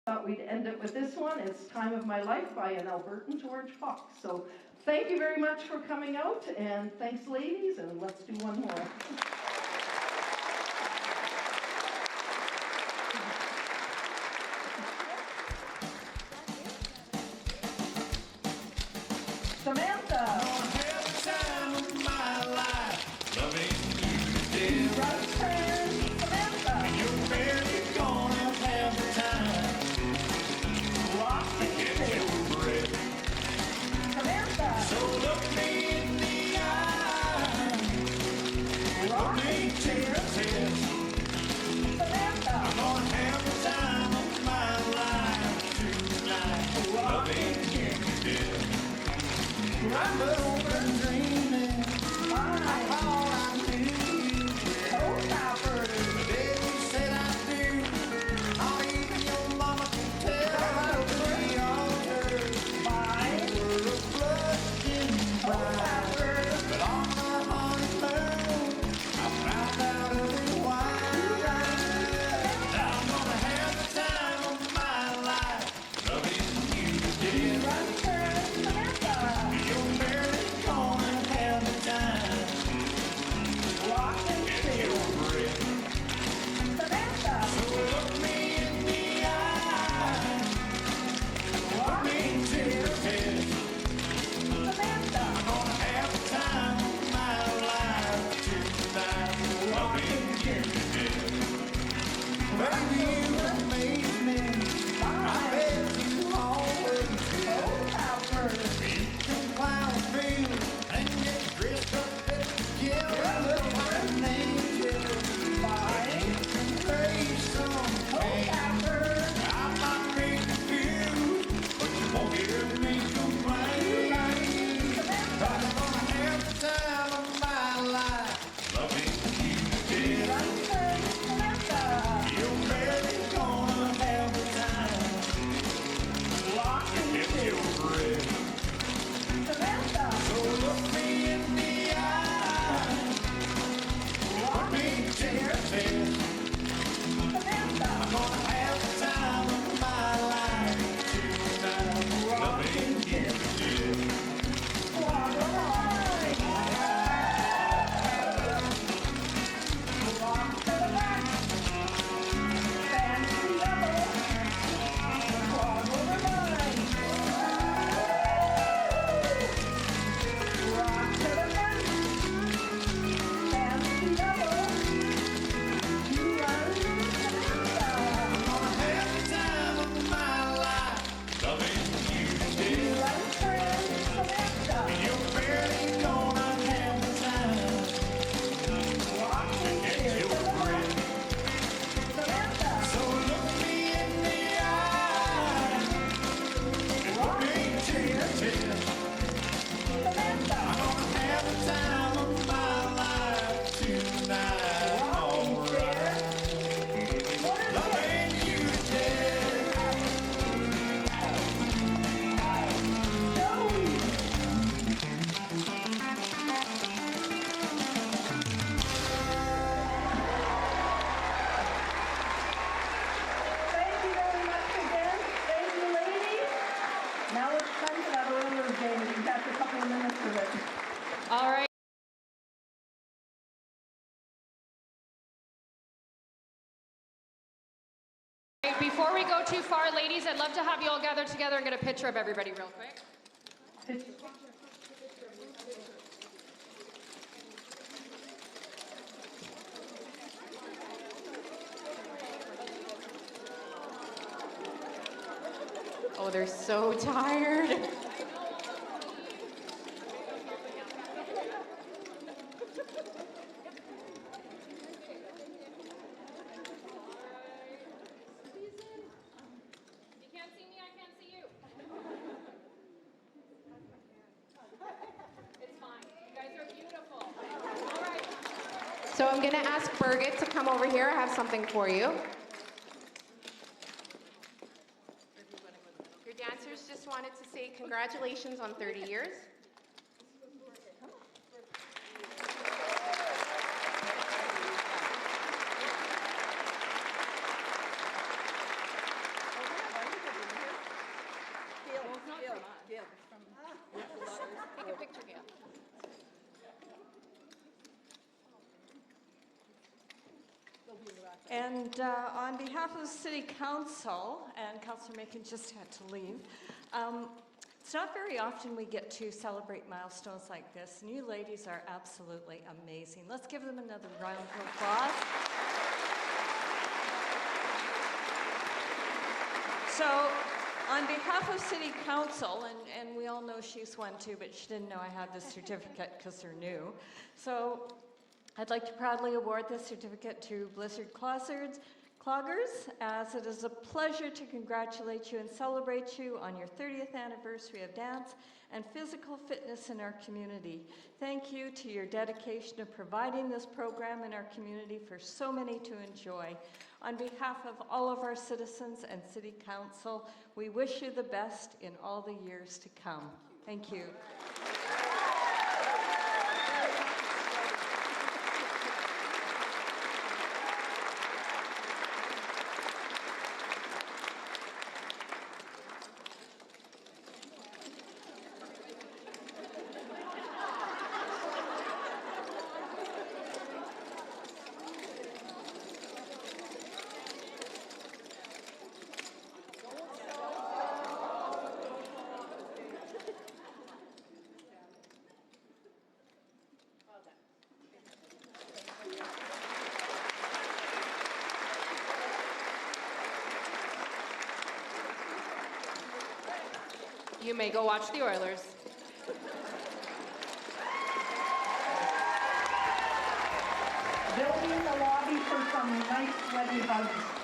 thought we'd end it with this one. It's Time of My Life by an Albertan George Fox. So thank you very much for coming out, and thanks, ladies, and let's do one more. Samantha. I'm over dreaming. I thought I knew you. The day you said I do. Not even your mama can tell how we altered. You were a blushing bride. But on my honeymoon, I found out otherwise. Now I'm gonna have the time of my life, loving you to death. All right. Before we go too far, ladies, I'd love to have you all gather together and get a picture of everybody real quick. Oh, they're so tired. So I'm going to ask Birgit to come over here. I have something for you. Your dancers just wanted to say congratulations on 30 years. And on behalf of the City Council, and Councillor Macon just had to leave, it's not very often we get to celebrate milestones like this, and you ladies are absolutely amazing. Let's give them another round of applause. So, on behalf of City Council, and we all know she's one too, but she didn't know I had this certificate because they're new. So, I'd like to proudly award this certificate to Blizzard Cloggers, as it is a pleasure to congratulate you and celebrate you on your 30th anniversary of dance and physical fitness in our community. Thank you to your dedication to providing this program in our community for so many to enjoy. On behalf of all of our citizens and City Council, we wish you the best in all the years to come. Thank you. You may go watch the Oilers. They'll be in the lobby for some nice sweaty hugs.